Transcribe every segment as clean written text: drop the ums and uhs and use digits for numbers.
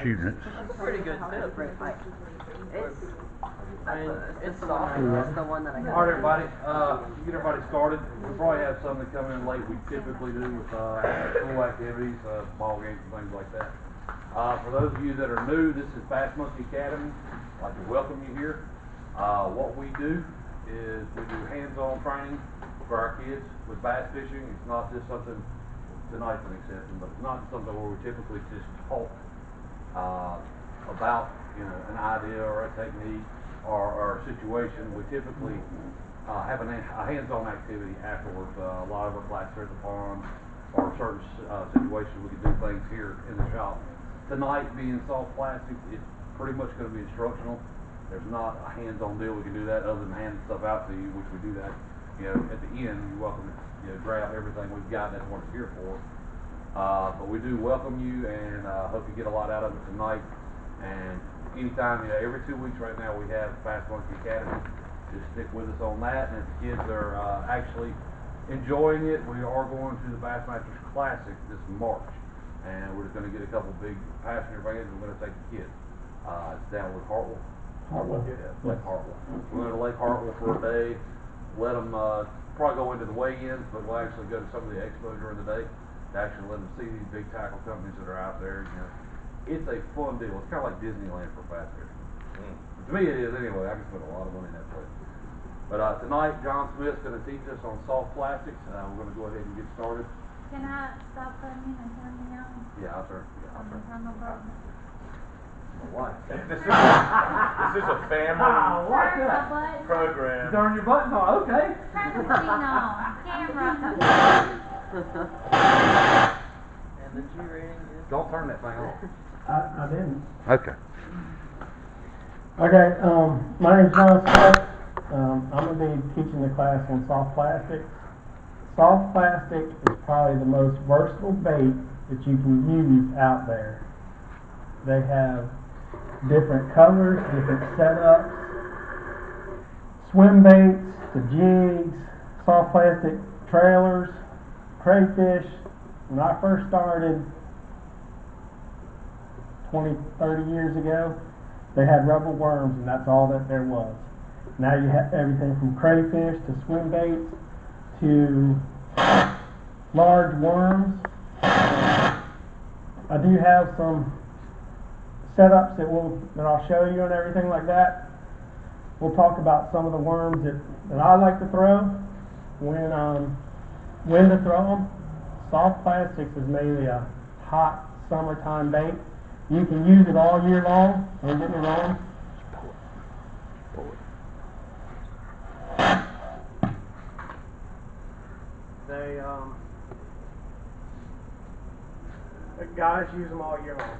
Shooting it. That's a pretty good tip. It's soft. That's the one that I have. Alright everybody, get everybody started. We'll probably have some that come in late. We typically do with school activities, ball games and things like that. For those of you that are new, this is Bass Monkey Academy. I'd like to welcome you here. What we do is we do hands-on training for our kids with bass fishing. It's not just something, tonight's an exception, but it's not something where we typically just talk about an idea or a technique or a situation. We typically have a hands-on activity afterwards. A lot of our classes are at the pond or certain situations we can do things here in the shop. Tonight being soft plastics, it's pretty much going to be instructional. There's not a hands-on deal we can do that other than hand stuff out to you, which we do that. At the end, you're welcome to grab everything we've got. That's what it's here for. But we do welcome you and hope you get a lot out of it tonight. And anytime, every 2 weeks right now we have Bass Monkey Academy. Just stick with us on that. And if the kids are actually enjoying it, we are going to the Bassmasters Classic this March. And we're just going to get a couple big passenger vans and we're going to take the kids. It's down with Hartwell. Lake Hartwell. We're going to Lake Hartwell for a day. Let them probably go into the weigh-ins, but we'll actually go to some of the expo during the day to actually let them see these big tackle companies that are out there. It's a fun deal. It's kind of like Disneyland for bass fishing. To me it is anyway. I can spend a lot of money in that place. But tonight John Smith's going to teach us on soft plastics. We're going to go ahead and get started. Can I stop putting and turn me on? Yeah, I'll turn. Turn the button. My wife. This is a family Turn the button. program. Turn your button on. Okay. Turn the machine on. Camera. And the G rating is. Don't turn that thing on. I didn't. Okay. Okay, my name's John Smith. I'm going to be teaching the class on soft plastic. Soft plastic is probably the most versatile bait that you can use out there. They have different colors, different setups, swim baits, the jigs, soft plastic trailers, crayfish. When I first started 20, 30 years ago, they had rubber worms and that's all that there was. Now you have everything from crayfish to swim baits to large worms. I do have some setups that I'll show you and everything like that. We'll talk about some of the worms that I like to throw, when to throw them. Soft plastics is mainly a hot summertime bait. You can use it all year long, don't get me wrong. Guys use them all year long.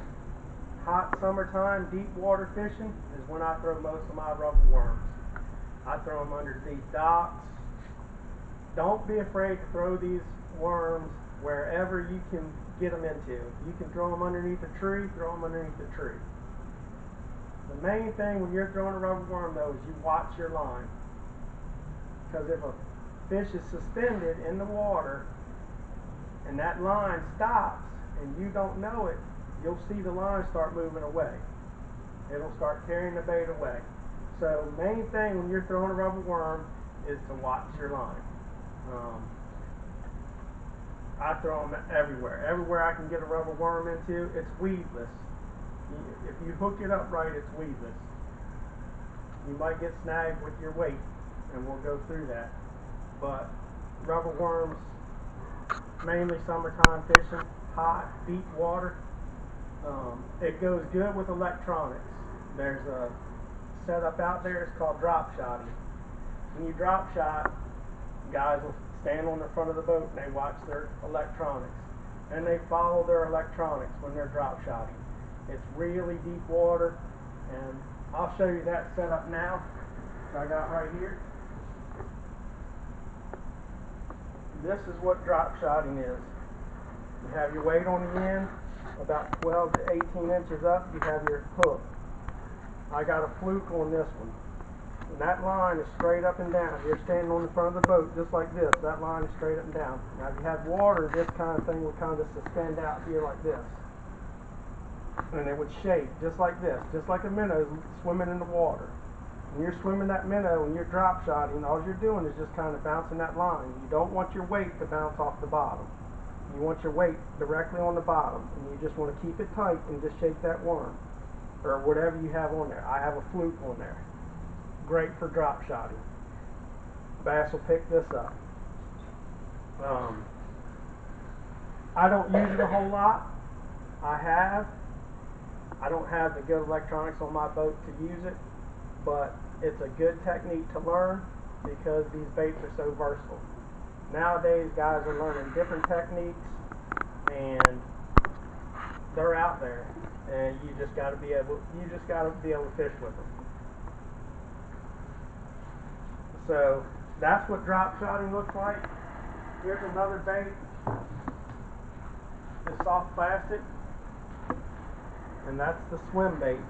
Hot summertime, deep water fishing is when I throw most of my rubber worms. I throw them underneath docks. Don't be afraid to throw these worms wherever you can get them into. You can throw them underneath a tree, throw them underneath a tree. The main thing when you're throwing a rubber worm though is you watch your line. Because if a fish is suspended in the water and that line stops and you don't know it, you'll see the line start moving away. It'll start carrying the bait away. So main thing when you're throwing a rubber worm is to watch your line. I throw them everywhere. Everywhere I can get a rubber worm into, it's weedless. If you hook it up right, it's weedless. You might get snagged with your weight, and we'll go through that. But rubber worms, mainly summertime fishing, hot, deep water. It goes good with electronics. There's a setup out there, it's called drop shotting. When you drop shot, guys will stand on the front of the boat and they watch their electronics. And they follow their electronics when they're drop shotting. It's really deep water, and I'll show you that setup now that I got right here. This is what drop shotting is. You have your weight on the end, about 12 to 18 inches up, you have your hook. I got a fluke on this one. And that line is straight up and down. You're standing on the front of the boat just like this. That line is straight up and down. Now if you had water, this kind of thing would kind of suspend out here like this. and it would shake just like this, just like a minnow swimming in the water. When you're swimming that minnow and you're drop shotting, all you're doing is just kind of bouncing that line. You don't want your weight to bounce off the bottom. You want your weight directly on the bottom, and you just want to keep it tight and just shake that worm, or whatever you have on there. I have a fluke on there. Great for drop shotting. Bass will pick this up. I don't use it a whole lot. I don't have the good electronics on my boat to use it, but it's a good technique to learn because these baits are so versatile. Nowadays, guys are learning different techniques, and they're out there, and you just got to be able to fish with them. So that's what drop shotting looks like. Here's another bait. It's soft plastic, and that's the swim bait.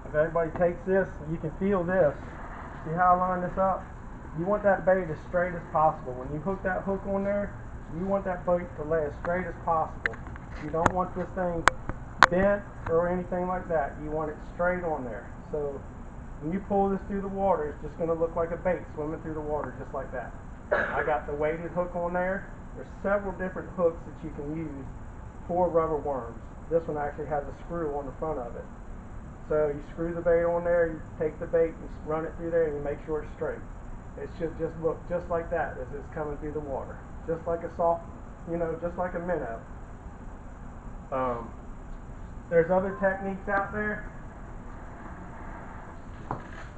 If everybody takes this, you can feel this. See how I line this up? You want that bait as straight as possible. When you hook that hook on there, you want that bait to lay as straight as possible. You don't want this thing bent or anything like that. You want it straight on there. So when you pull this through the water, it's just going to look like a bait swimming through the water just like that. I got the weighted hook on there. There's several different hooks that you can use for rubber worms. This one actually has a screw on the front of it. So you screw the bait on there, you take the bait and run it through there, and you make sure it's straight. It should just look just like that as it's coming through the water. Just like a soft, just like a minnow. There's other techniques out there.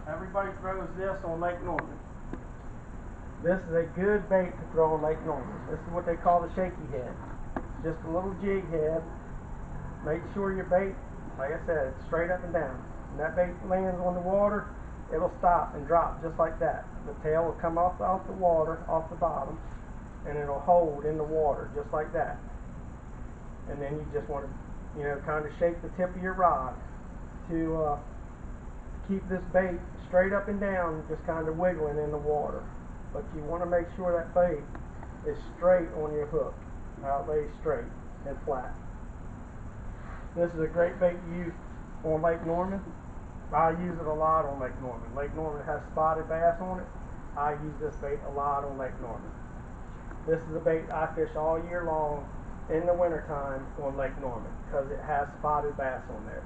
Everybody throws this on Lake Norman. This is a good bait to throw on Lake Norman. This is what they call the shaky head. It's just a little jig head. Make sure your bait, like I said, it's straight up and down. When that bait lands on the water, it'll stop and drop just like that. The tail will come off the water, off the bottom, and it'll hold in the water just like that. And then you just want to, kind of shake the tip of your rod to keep this bait straight up and down, just kind of wiggling in the water. But you want to make sure that bait is straight on your hook, how it lays straight and flat. This is a great bait to use on Lake Norman. I use it a lot on Lake Norman. Lake Norman has spotted bass on it. I use this bait a lot on Lake Norman. This is a bait I fish all year long in the wintertime on Lake Norman because it has spotted bass on there.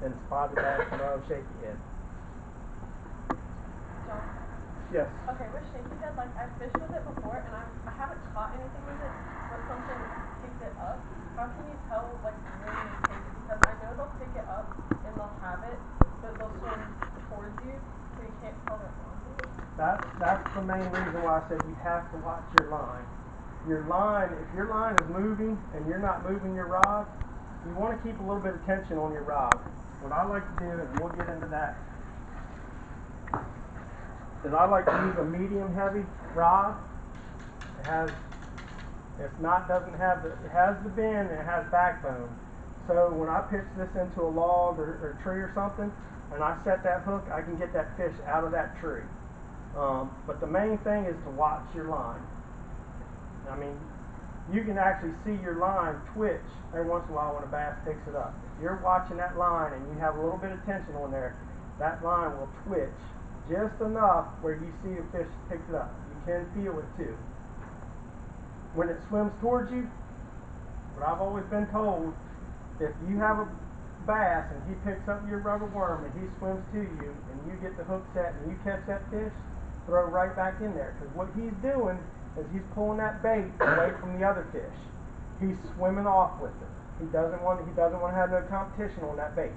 And spotted bass love shaky head. John. Yes. Okay, with shaky head, like I fished with it before, and I haven't caught anything with it, but something picked it up. How can you tell like when you take it? Because I know they'll pick it up and they'll have it, but they'll swim towards you, so you can't tell they're on it. That's the main reason why I said you have to watch your line. Your line, if your line is moving and you're not moving your rod, you want to keep a little bit of tension on your rod. What I like to do, and we'll get into that, is I like to use a medium heavy rod. It has the bend and it has backbone. So when I pitch this into a log or tree or something, and I set that hook, I can get that fish out of that tree. But the main thing is to watch your line. I mean, you can actually see your line twitch every once in a while when a bass picks it up. If you're watching that line and you have a little bit of tension on there, that line will twitch just enough where you see a fish picks it up. You can feel it too. When it swims towards you, what I've always been told, if you have a bass and he picks up your rubber worm and he swims to you and you get the hook set and you catch that fish, throw right back in there. Because what he's doing is he's pulling that bait away from the other fish. He's swimming off with it. He doesn't want to have no competition on that bait.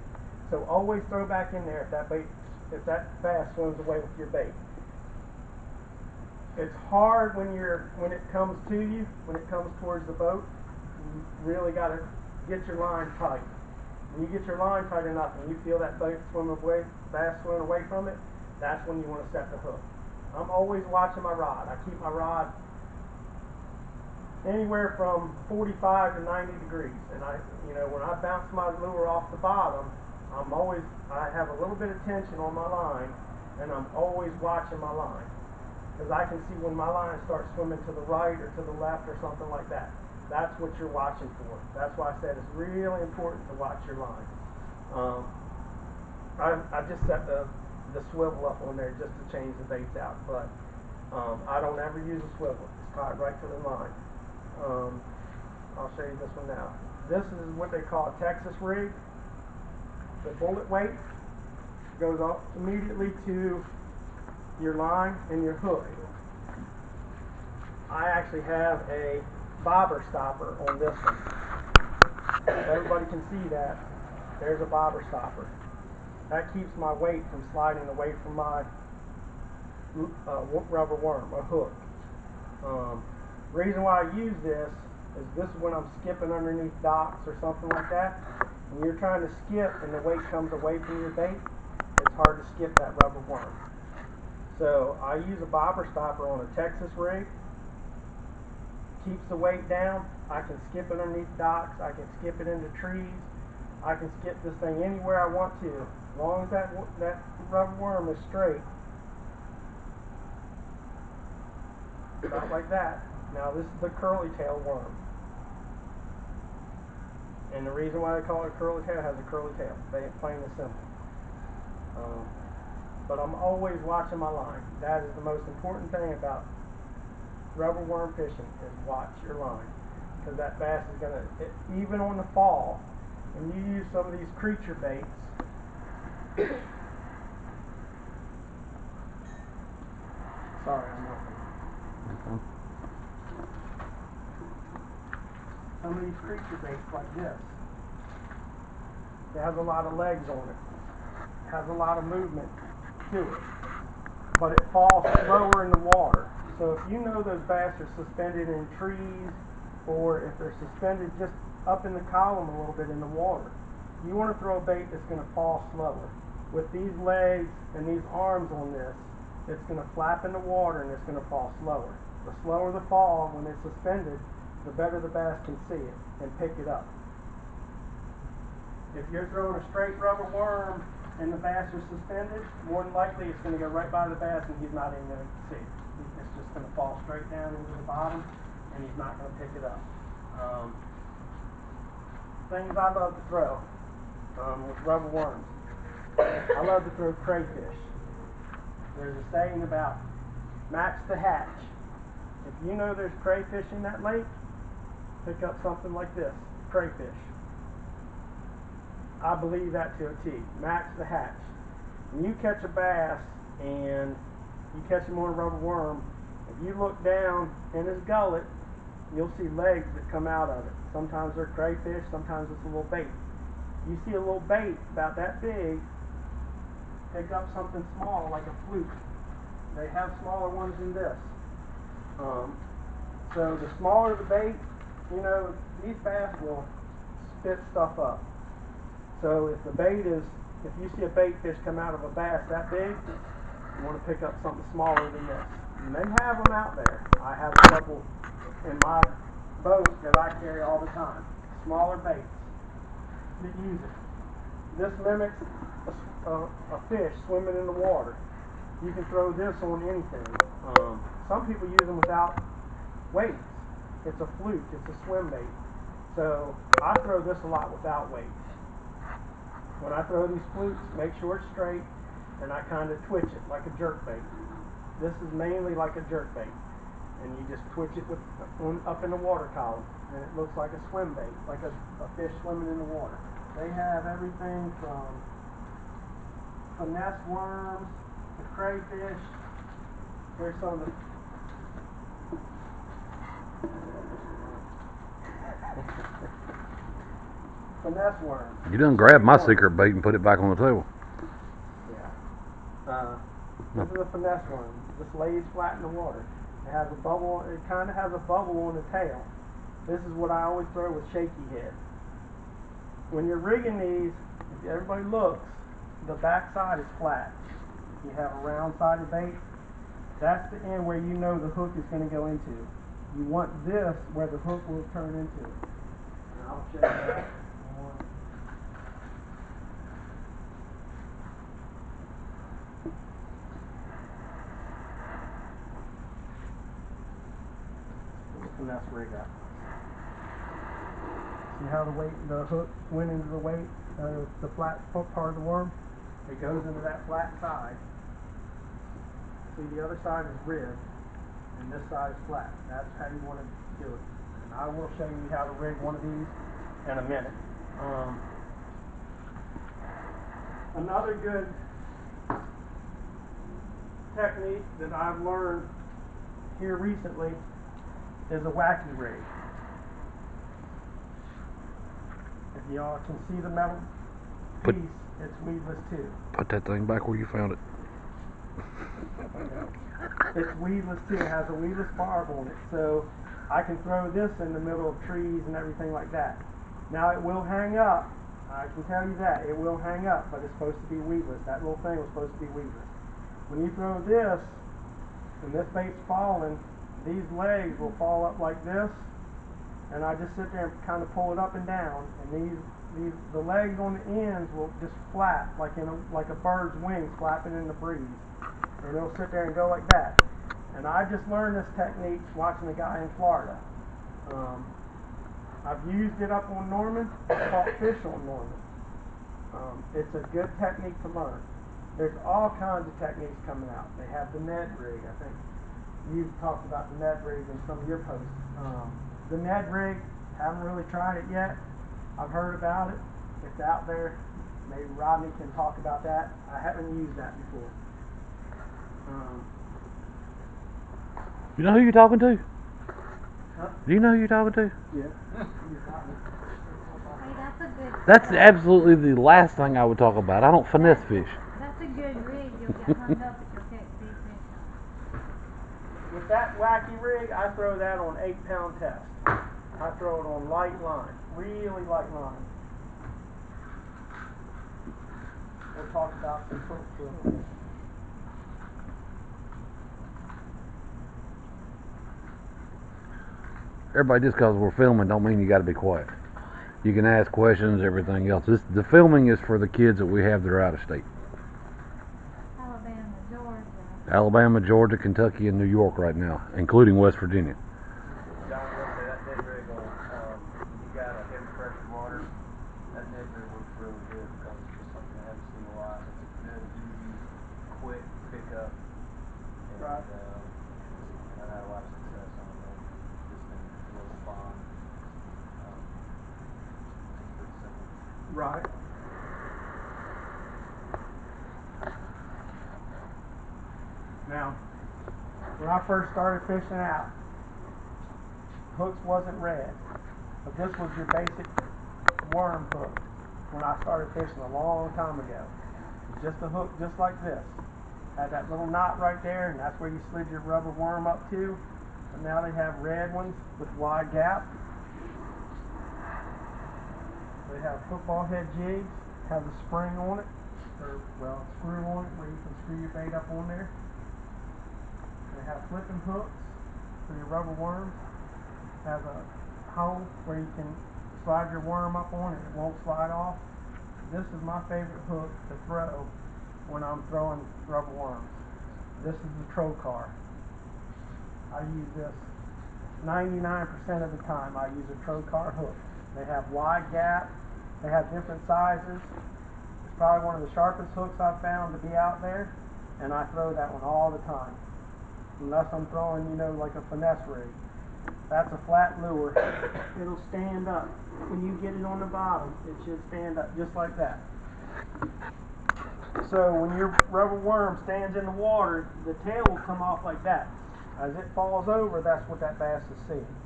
So always throw back in there if that bass swims away with your bait. It's hard when it comes to you, when it comes towards the boat. You really got to get your line tight. When you get your line tight enough and you feel that bass swimming away from it, that's when you want to set the hook. I'm always watching my rod. I keep my rod anywhere from 45 to 90 degrees. And when I bounce my lure off the bottom, I have a little bit of tension on my line, and I'm always watching my line. Because I can see when my line starts swimming to the right or to the left or something like that. That's what you're watching for. That's why I said it's really important to watch your line. I just set the swivel up on there just to change the baits out, but I don't ever use a swivel. It's caught right to the line. I'll show you this one now. This is what they call a Texas rig. The bullet weight goes up immediately to your line and your hook. I actually have a bobber stopper on this one. Everybody can see that. There's a bobber stopper. That keeps my weight from sliding away from my rubber worm, a hook. Reason why I use this is when I'm skipping underneath docks or something like that. When you're trying to skip and the weight comes away from your bait, it's hard to skip that rubber worm. So I use a bobber stopper on a Texas rig. Keeps the weight down. I can skip it underneath docks. I can skip it into trees. I can skip this thing anywhere I want to, as long as that rubber worm is straight. About like that. Now this is the curly tail worm. And the reason why they call it curly tail, it has a curly tail. Plain and simple. But I'm always watching my line. That is the most important thing about rubber worm fishing, is watch your line. Because that bass is going to, even on the fall, when you use some of these creature baits, sorry, I'm looking. Some of these creature baits like this, it has a lot of legs on it. It has a lot of movement to it. But it falls slower in the water. So if you know those bass are suspended in trees, or if they're suspended just up in the column a little bit in the water, you want to throw a bait that's going to fall slower. With these legs and these arms on this, it's going to flap in the water and it's going to fall slower. The slower the fall when it's suspended, the better the bass can see it and pick it up. If you're throwing a straight rubber worm and the bass are suspended, more than likely it's going to go right by the bass and he's not even going to see it. It's just going to fall straight down into the bottom and he's not going to pick it up. Things I love to throw with rubber worms. I love to throw crayfish. There's a saying about match the hatch. If you know there's crayfish in that lake, pick up something like this, crayfish. I believe that to a T. Match the hatch. When you catch a bass and you catch him on a rubber worm, if you look down in his gullet, you'll see legs that come out of it. Sometimes they're crayfish, sometimes it's a little bait. You see a little bait about that big, pick up something small like a fluke. They have smaller ones than this. So the smaller the bait, you know, these bass will spit stuff up. So if the bait is, if you see a bait fish come out of a bass that big, you want to pick up something smaller than this. And they have them out there. I have a couple in my boat that I carry all the time. Smaller baits that use it. This mimics a fish swimming in the water. You can throw this on anything. Some people use them without weights. It's a fluke. It's a swim bait. So I throw this a lot without weights. When I throw these flukes, make sure it's straight, and I kind of twitch it like a jerk bait. This is mainly like a jerk bait, and you just twitch it with up in the water column, and it looks like a swim bait, like a fish swimming in the water. They have everything from finesse worms to crayfish. Here's some of the finesse worms. You done grabbed my secret bait and put it back on the table. Yeah. This is a finesse worm. This lays flat in the water. It has a bubble. It kind of has a bubble on the tail. This is what I always throw with shaky head. When you're rigging these, if everybody looks, the back side is flat. You have a round-sided bait. That's the end where you know the hook is going to go into. You want this where the hook will turn into. And I'll show you that. Finesse rig up. See how the hook went into the weight, the flat part of the worm? It goes into that flat side. See, the other side is ribbed, and this side is flat. That's how you want to do it. And I will show you how to rig one of these in a minute. Another good technique that I've learned here recently is a wacky rig. If y'all can see the metal piece, it's weedless too. Put that thing back where you found it. It's weedless too. It has a weedless barb on it, so I can throw this in the middle of trees and everything like that. Now it will hang up. I can tell you that it will hang up, but it's supposed to be weedless. That little thing was supposed to be weedless. When you throw this, and this bait's falling, these legs will fall up like this, and I just sit there and kind of pull it up and down, and the legs on the ends will just flap like a bird's wings flapping in the breeze, and it'll sit there and go like that. And I just learned this technique watching a guy in Florida. I've used it up on Norman. I caught fish on Norman. It's a good technique to learn. There's all kinds of techniques coming out. They have the Ned rig. I think you've talked about the Ned rig in some of your posts. The Ned rig, haven't really tried it yet. I've heard about it. It's out there. Maybe Rodney can talk about that. I haven't used that before. You know who you're talking to? Huh? Do you know who you're talking to? Yeah. Hey, that's a good. That's absolutely the last thing I would talk about. I don't finesse fish. That's a good rig. You'll get hung up if you'll catch big fish on it. With that wacky rig, I throw that on 8-pound test. I throw it on light line, really light line. We'll talk about some hooks real quick. Everybody, just because we're filming don't mean you got to be quiet. You can ask questions, everything else. The filming is for the kids that we have that are out of state. Alabama, Georgia. Alabama, Georgia, Kentucky, and New York right now, including West Virginia. John will say that Ned rig on, you got a heavy pressure water, that Ned rig works really good because it's just something I haven't seen a lot. It's a good, easy, quick pickup. And, Right. I've had a lot of success on it. Just in a little spawn. It's pretty simple. Right. Now, when I first started fishing out, hooks wasn't red, but this was your basic worm hook when I started fishing a long time ago. Just a hook just like this. Had that little knot right there, and that's where you slid your rubber worm up to. But now they have red ones with wide gap. They have football head jigs, have a spring on it, or well, screw on it where you can screw your bait up on there. They have flipping hooks for your rubber worms. Have a hole where you can slide your worm up on it, it won't slide off. This is my favorite hook to throw when I'm throwing rubber worms. This is the Trocar. I use this 99% of the time. I use a Trocar hook. They have wide gap. They have different sizes. It's probably one of the sharpest hooks I've found to be out there, and I throw that one all the time. Unless I'm throwing, like a finesse rig. That's a flat lure. It'll stand up. When you get it on the bottom, it should stand up just like that. So when your rubber worm stands in the water, the tail will come off like that. As it falls over, that's what that bass is seeing.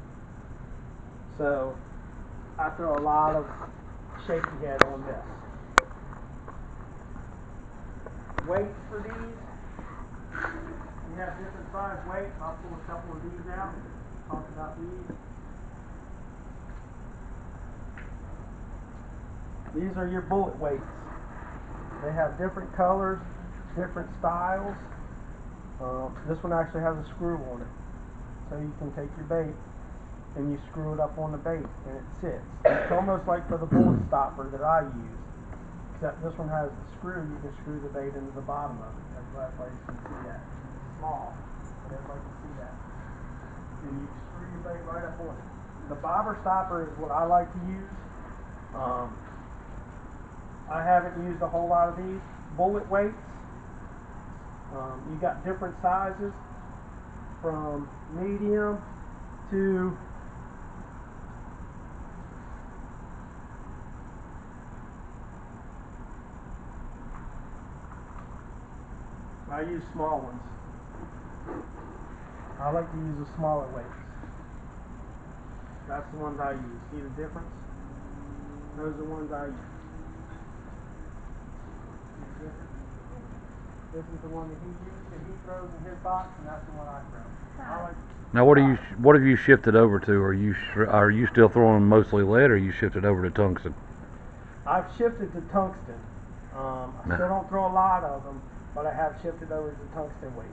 So I throw a lot of shaky head on this. Weights for these, you have different size weights. I'll pull a couple of these out, talk about these. These are your bullet weights. They have different colors, different styles. This one actually has a screw on it. So you can take your bait and you screw it up on the bait and it sits. It's almost like for the bullet stopper that I use. Except this one has the screw, you can screw the bait into the bottom of it. Everybody can see that. It's small, but everybody can see that. And you screw your bait right up on it. The bobber stopper is what I like to use. I haven't used a whole lot of these. Bullet weights. You got different sizes from medium to I use small ones. I like to use the smaller weights. That's the ones I use. See the difference? Those are the ones I use. See the difference? This is the one that he throws in his box, and that's the one I throw. I like Now, what have you shifted over to? Are you still throwing mostly lead, or you shifted over to tungsten? I've shifted to tungsten. I still don't throw a lot of them, but I have shifted over to tungsten weights.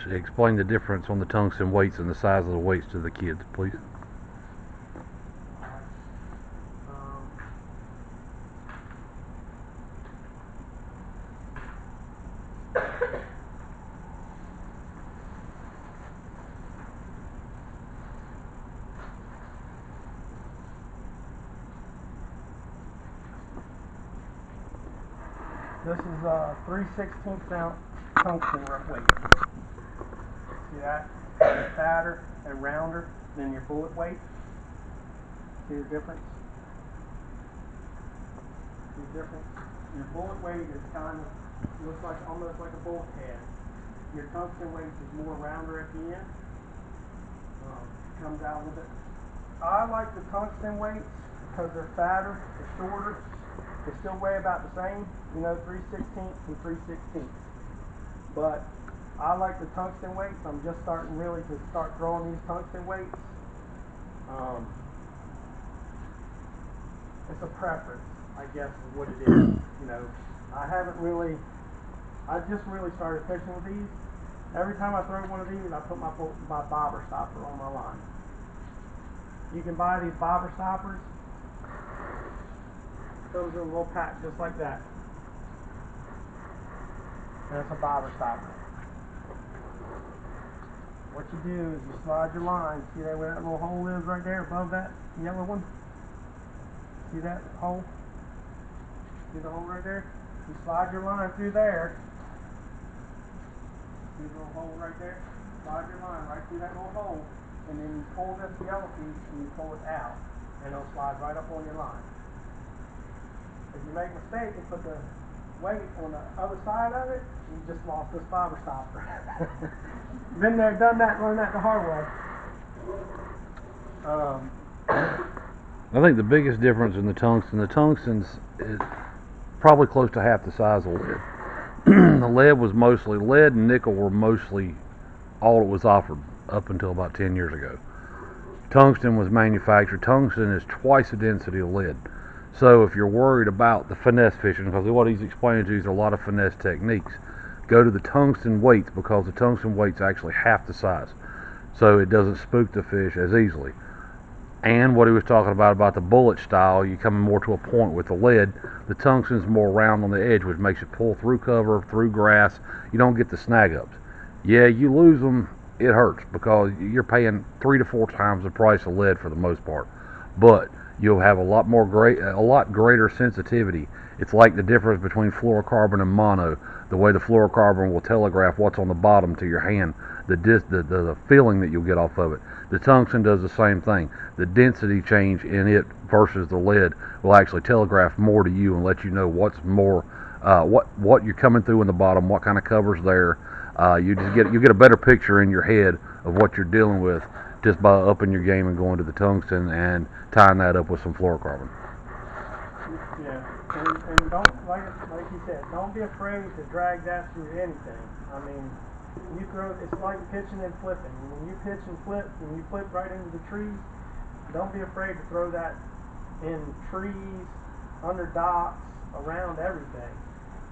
Explain the difference on the tungsten weights and the size of the weights to the kids, please. This is a 3/16 ounce tungsten weight. See that? It's fatter and rounder than your bullet weight. See the difference? See the difference? Your bullet weight is kind of looks like almost like a bullet head. Your tungsten weight is more rounder at the end. Comes out a little bit. I like the tungsten weights because they're fatter, they're shorter. They still weigh about the same, 3/16 and 3/16. But I like the tungsten weights. I'm just starting really to start throwing these tungsten weights. It's a preference, I guess, is what it is. I just really started fishing with these. Every time I throw one of these, I put my bobber stopper on my line. You can buy these bobber stoppers. Comes in a little pack just like that. And it's a bobber stopper. What you do is you slide your line. See that where that little hole is right there above that yellow one? See that hole? See the hole right there? You slide your line through there. See the little hole right there? Slide your line right through that little hole. And then you pull this yellow piece and you pull it out. And it'll slide right up on your line. If you make a mistake and put the weight on the other side of it, you just lost this bobber stopper. Been there, done that, learned that the hard way. I think the biggest difference in the tungsten's is probably close to half the size of lead. The lead and nickel were mostly all it was offered up until about 10 years ago. Tungsten was manufactured. Tungsten is twice the density of lead. So if you're worried about the finesse fishing, because what he's explaining to you is a lot of finesse techniques, go to the tungsten weights because the tungsten weight's actually half the size. So it doesn't spook the fish as easily. And what he was talking about the bullet style, you're coming more to a point with the lead. The tungsten's more round on the edge, which makes it pull through cover, through grass. You don't get the snag ups. Yeah, you lose them, it hurts because you're paying 3 to 4 times the price of lead for the most part. But you'll have a lot greater sensitivity. It's like the difference between fluorocarbon and mono. The way the fluorocarbon will telegraph what's on the bottom to your hand, the feeling that you'll get off of it. The tungsten does the same thing. The density change in it versus the lead will actually telegraph more to you and let you know what's more, what you're coming through in the bottom, what kind of cover's there. You get a better picture in your head of what you're dealing with just by upping your game and going to the tungsten and tying that up with some fluorocarbon. Yeah, and don't, like you said, don't be afraid to drag that through anything. I mean, it's like pitching and flipping. When you pitch and flip, when you flip right into the trees, don't be afraid to throw that in trees, under docks, around everything.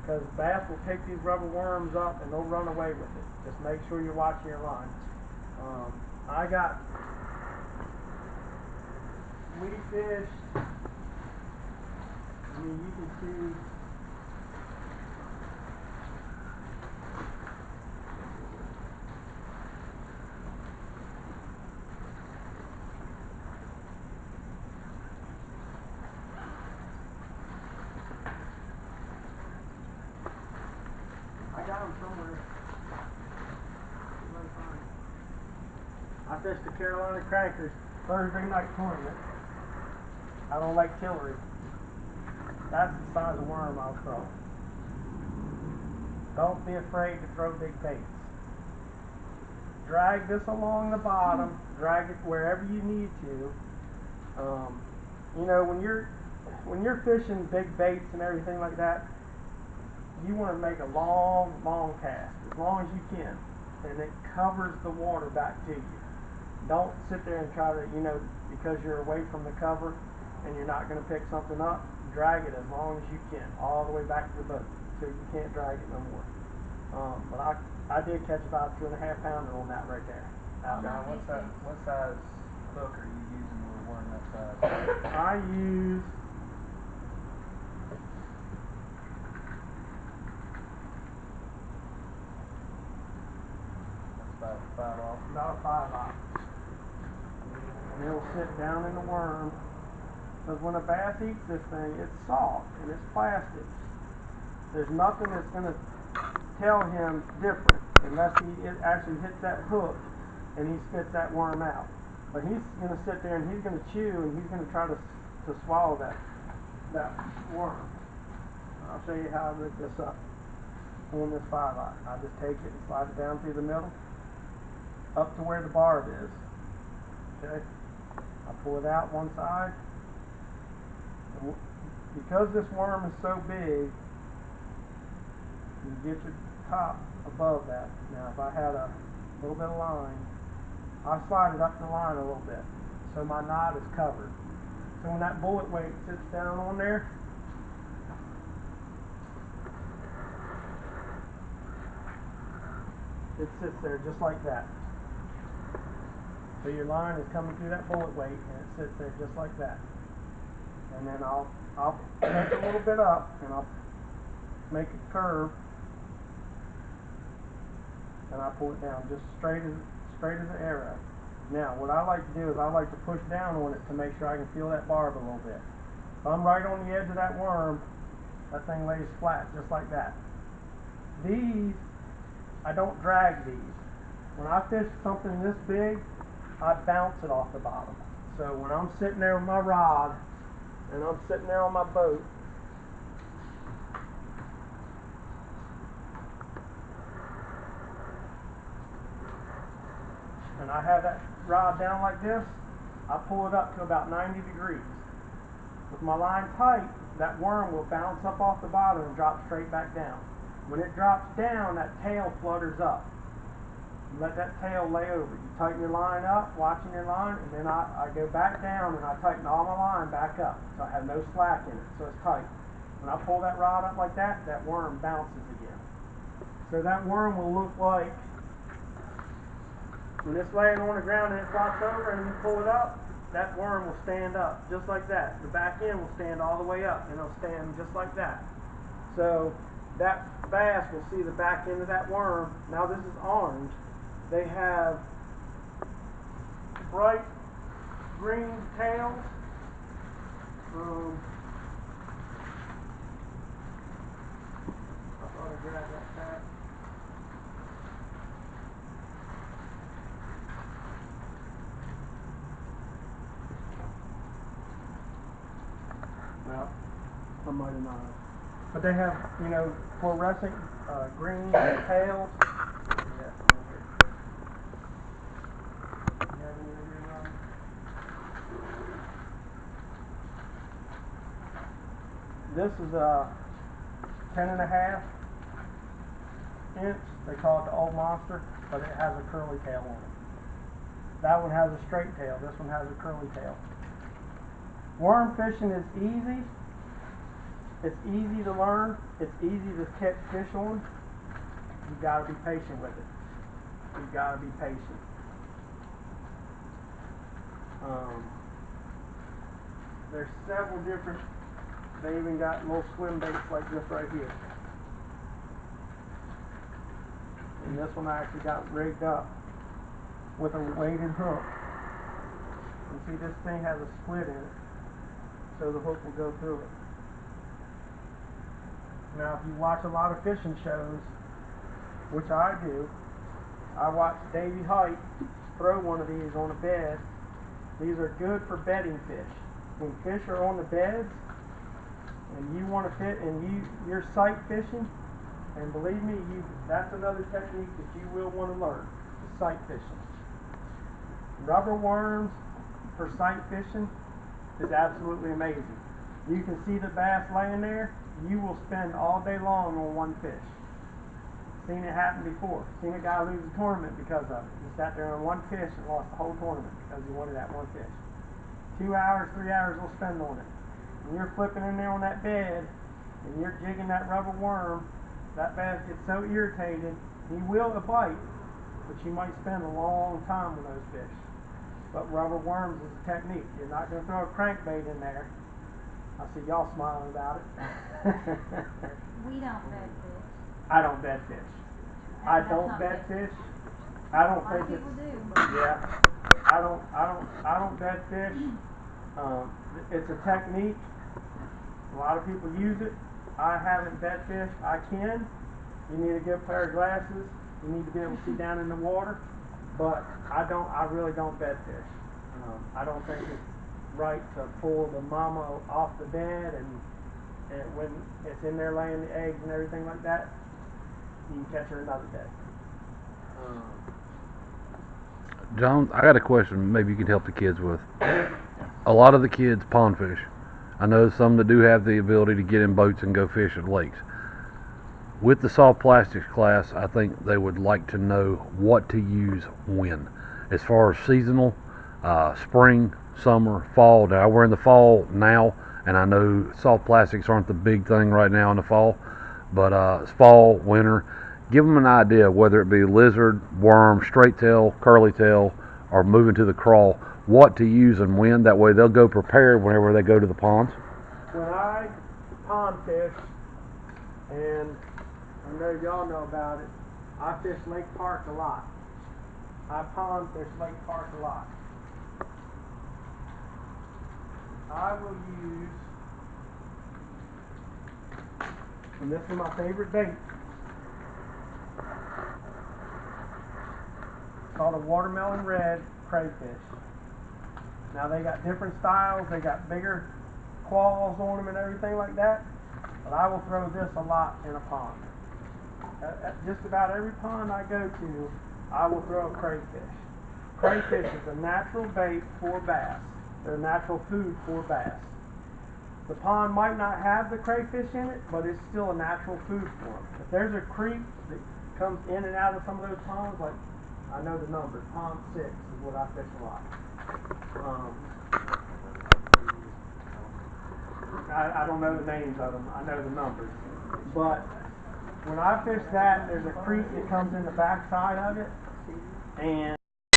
Because bass will pick these rubber worms up and they'll run away with it. Just make sure you're watching your line. We fished, you can see, fished the Carolina Crankers Thursday night tournament out on Lake Tillery. That's the size of worm I'll throw. Don't be afraid to throw big baits. Drag this along the bottom, drag it wherever you need to. You know, when you're fishing big baits and everything like that, you want to make a long cast, as long as you can, and it covers the water back to you. Don't sit there and try to, you know, because you're away from the cover and you're not going to pick something up, drag it as long as you can, all the way back to the boat, so you can't drag it no more. But I did catch about a 2.5 pounder on that right there. John, what size hook are you using with a worm that size? I use That's about 5 off. about a 5/0. And it'll sit down in the worm. Because when a bass eats this thing, it's soft and it's plastic. There's nothing that's going to tell him different unless it actually hits that hook and he spits that worm out. But he's going to sit there and he's going to chew and he's going to try to swallow that worm. I'll show you how I rig this up on this 5/0. I just take it and slide it down through the middle up to where the barb is. Okay? I pull it out one side. And because this worm is so big, you get your top above that. Now if I had a little bit of line, I slide it up the line a little bit so my knot is covered. So when that bullet weight sits down on there, it sits there just like that. So your line is coming through that bullet weight and it sits there just like that. And then I'll make it a little bit up and I'll make it curve and I pull it down just straight as an arrow. Now what I like to do is I like to push down on it to make sure I can feel that barb a little bit. If I'm right on the edge of that worm, that thing lays flat just like that. These, I don't drag these. When I fish something this big, I bounce it off the bottom. So when I'm sitting there with my rod and I'm sitting there on my boat, and I have that rod down like this, I pull it up to about 90 degrees. With my line tight, that worm will bounce up off the bottom and drop straight back down. When it drops down, that tail flutters up. You let that tail lay over. You tighten your line up, watching your line, and then I go back down and I tighten all my line back up. So I have no slack in it, so it's tight. When I pull that rod up like that, that worm bounces again. So that worm will look like, when it's laying on the ground and it flops over and you pull it up, that worm will stand up just like that. The back end will stand all the way up and it'll stand just like that. So that bass will see the back end of that worm. Now this is orange. They have bright green tails. I thought I grabbed that back. Well, I might have not. But they have, you know, fluorescent green tails. This is a 10.5 inch. They call it the old monster, but it has a curly tail on it. That one has a straight tail. This one has a curly tail. Worm fishing is easy. It's easy to learn. It's easy to catch fish on. You gotta be patient with it. You gotta be patient. There's several different. They even got little swim baits like this right here. And this one I actually got rigged up with a weighted hook. You see this thing has a split in it, so the hook will go through it. Now if you watch a lot of fishing shows, which I do, I watch Davey Height throw one of these on a bed. These are good for bedding fish. When fish are on the beds and you want to fit and you're sight fishing, and believe me, that's another technique that you will want to learn, is sight fishing. Rubber worms for sight fishing is absolutely amazing. You can see the bass laying there, you will spend all day long on one fish. Seen it happen before. Seen a guy lose a tournament because of it. He sat there on one fish and lost the whole tournament because he wanted that one fish. 2 hours, 3 hours we'll spend on it. When you're flipping in there on that bed and you're jigging that rubber worm, that bass gets so irritated, he will bite, but you might spend a long time with those fish. But rubber worms is a technique. You're not going to throw a crankbait in there. I see y'all smiling about it. We don't bed fish. I don't bed fish. I That's don't not bed bed fish. I A don't lot of think people it's do. yeah. I don't bed fish. It's a technique. A lot of people use it. I haven't bed fished. I can. You need a good pair of glasses. You need to be able to see down in the water. But I really don't bed fish. I don't think it's right to pull the mama off the bed and when it's in there laying the eggs and everything like that, you can catch her another day. John, I got a question maybe you can help the kids with. A lot of the kids pond fish. I know some that do have the ability to get in boats and go fish at lakes. With the soft plastics class, I think they would like to know what to use when. As far as seasonal, spring, summer, fall. Now we're in the fall now, and I know soft plastics aren't the big thing right now in the fall, but fall, winter, give them an idea whether it be lizard, worm, straight tail, curly tail, or moving to the crawl, what to use and when. That way they'll go prepared whenever they go to the ponds. When I pond fish, and I know y'all know about it, I fish Lake Park a lot. I pond fish Lake Park a lot. I will use, and this is my favorite bait, it's called a watermelon red crayfish. Now they got different styles, they got bigger claws on them and everything like that, but I will throw this a lot in a pond. At just about every pond I go to, I will throw a crayfish. Crayfish is a natural bait for bass. They're natural food for bass. The pond might not have the crayfish in it, but it's still a natural food for them. If there's a creek that comes in and out of some of those ponds, like I know the number, pond 6 is what I fish a lot. I don't know the names of them, I know the numbers. But when I fish that, there's a creek that comes in the backside of it, and